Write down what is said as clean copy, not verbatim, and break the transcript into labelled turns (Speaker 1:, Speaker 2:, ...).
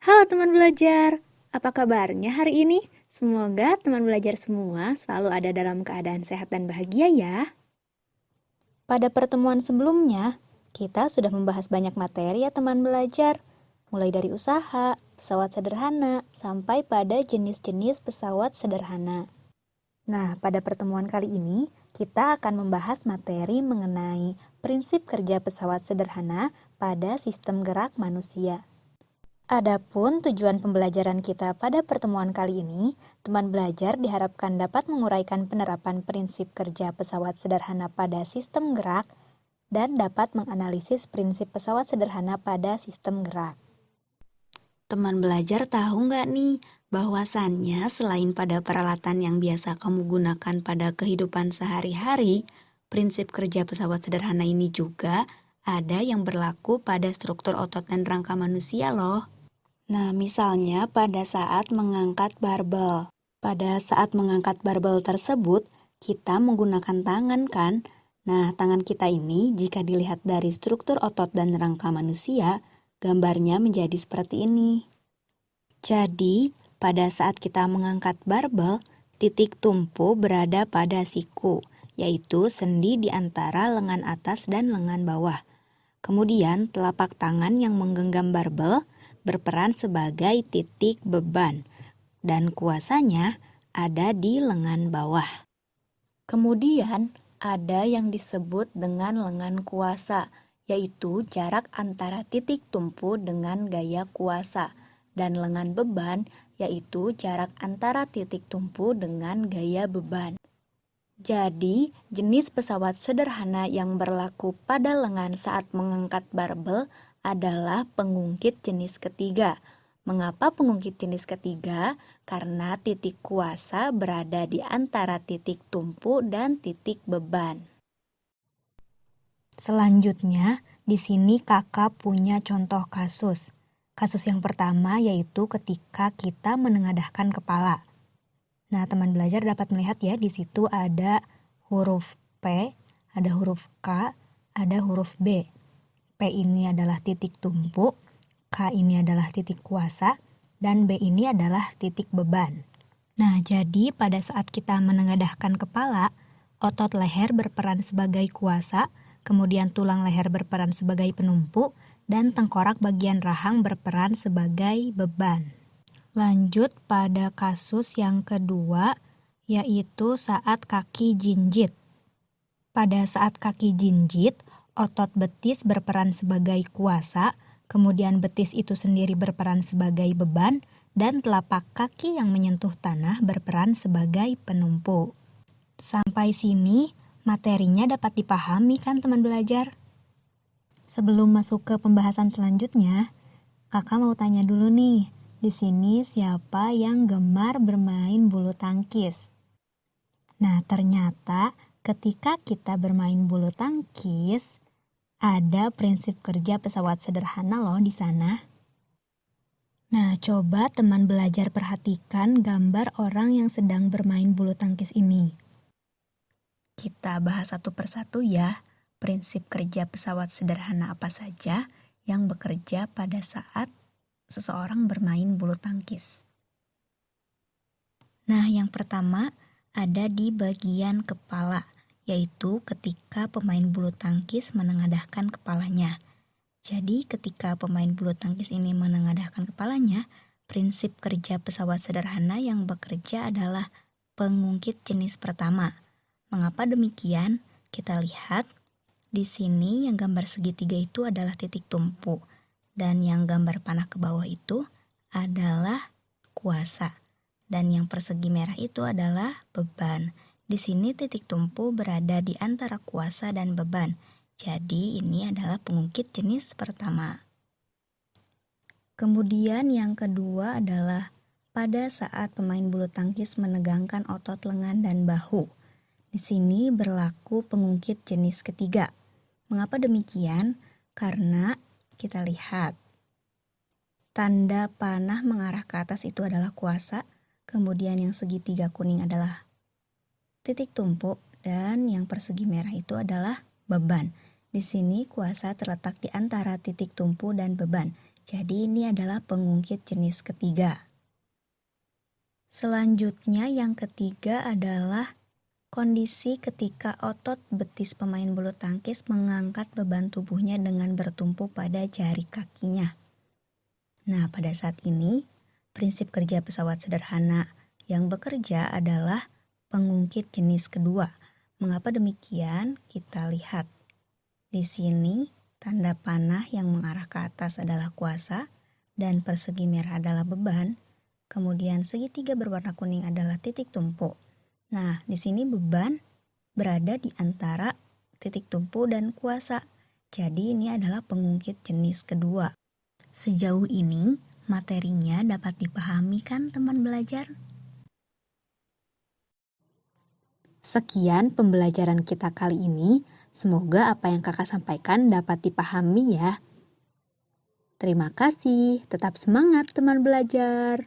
Speaker 1: Halo teman belajar, apa kabarnya hari ini? Semoga teman belajar semua selalu ada dalam keadaan sehat dan bahagia ya. Pada pertemuan sebelumnya, kita sudah membahas banyak materi ya teman belajar, mulai dari usaha, pesawat sederhana, sampai pada jenis-jenis pesawat sederhana. Nah, pada pertemuan kali ini, kita akan membahas materi mengenai prinsip kerja pesawat sederhana pada sistem gerak manusia. Adapun tujuan pembelajaran kita pada pertemuan kali ini, teman belajar diharapkan dapat menguraikan penerapan prinsip kerja pesawat sederhana pada sistem gerak dan dapat menganalisis prinsip pesawat sederhana pada sistem gerak. Teman belajar tahu nggak nih, bahwasannya selain pada peralatan yang biasa kamu gunakan pada kehidupan sehari-hari, prinsip kerja pesawat sederhana ini juga ada yang berlaku pada struktur otot dan rangka manusia loh. Nah, misalnya pada saat mengangkat barbel. Pada saat mengangkat barbel tersebut, kita menggunakan tangan kan? Nah, tangan kita ini jika dilihat dari struktur otot dan rangka manusia, gambarnya menjadi seperti ini. Jadi, pada saat kita mengangkat barbel, titik tumpu berada pada siku, yaitu sendi di antara lengan atas dan lengan bawah. Kemudian, telapak tangan yang menggenggam barbel berperan sebagai titik beban, dan kuasanya ada di lengan bawah. Kemudian, ada yang disebut dengan lengan kuasa, yaitu jarak antara titik tumpu dengan gaya kuasa, dan lengan beban, yaitu jarak antara titik tumpu dengan gaya beban. Jadi, jenis pesawat sederhana yang berlaku pada lengan saat mengangkat barbel adalah pengungkit jenis ketiga. Mengapa pengungkit jenis ketiga? Karena titik kuasa berada di antara titik tumpu dan titik beban. Selanjutnya, di sini kakak punya contoh kasus. Kasus yang pertama yaitu ketika kita menengadahkan kepala. Nah, teman belajar dapat melihat ya, di situ ada huruf P, ada huruf K, ada huruf B. P ini adalah titik tumpu, K ini adalah titik kuasa, dan B ini adalah titik beban. Nah, jadi pada saat kita menengadahkan kepala, otot leher berperan sebagai kuasa, kemudian tulang leher berperan sebagai penumpu, dan tengkorak bagian rahang berperan sebagai beban. Lanjut pada kasus yang kedua, yaitu saat kaki jinjit. Pada saat kaki jinjit, otot betis berperan sebagai kuasa, kemudian betis itu sendiri berperan sebagai beban, dan telapak kaki yang menyentuh tanah berperan sebagai penumpu. Sampai sini, materinya dapat dipahami kan teman belajar? Sebelum masuk ke pembahasan selanjutnya, kakak mau tanya dulu nih, di sini siapa yang gemar bermain bulu tangkis? Nah, ternyata ketika kita bermain bulu tangkis, ada prinsip kerja pesawat sederhana loh di sana. Nah, coba teman belajar perhatikan gambar orang yang sedang bermain bulu tangkis ini. Kita bahas satu persatu ya, prinsip kerja pesawat sederhana apa saja yang bekerja pada saat seseorang bermain bulu tangkis. Nah, yang pertama ada di bagian kepala, yaitu ketika pemain bulu tangkis menengadahkan kepalanya. Jadi, ketika pemain bulu tangkis ini menengadahkan kepalanya, prinsip kerja pesawat sederhana yang bekerja adalah pengungkit jenis pertama. Mengapa demikian? Kita lihat di sini yang gambar segitiga itu adalah titik tumpu, dan yang gambar panah ke bawah itu adalah kuasa, dan yang persegi merah itu adalah beban. Di sini titik tumpu berada di antara kuasa dan beban. Jadi ini adalah pengungkit jenis pertama. Kemudian yang kedua adalah pada saat pemain bulu tangkis menegangkan otot lengan dan bahu. Di sini berlaku pengungkit jenis ketiga. Mengapa demikian? Karena kita lihat tanda panah mengarah ke atas itu adalah kuasa, kemudian yang segitiga kuning adalah titik tumpu, dan yang persegi merah itu adalah beban. Di sini kuasa terletak di antara titik tumpu dan beban. Jadi ini adalah pengungkit jenis ketiga. Selanjutnya yang ketiga adalah kondisi ketika otot betis pemain bulu tangkis mengangkat beban tubuhnya dengan bertumpu pada jari kakinya. Nah, pada saat ini, prinsip kerja pesawat sederhana yang bekerja adalah pengungkit jenis kedua. Mengapa demikian? Kita lihat. Di sini, tanda panah yang mengarah ke atas adalah kuasa dan persegi merah adalah beban. Kemudian segitiga berwarna kuning adalah titik tumpu. Nah, di sini beban berada di antara titik tumpu dan kuasa. Jadi ini adalah pengungkit jenis kedua. Sejauh ini, materinya dapat dipahami kan teman belajar? Sekian pembelajaran kita kali ini. Semoga apa yang kakak sampaikan dapat dipahami ya. Terima kasih, tetap semangat teman belajar.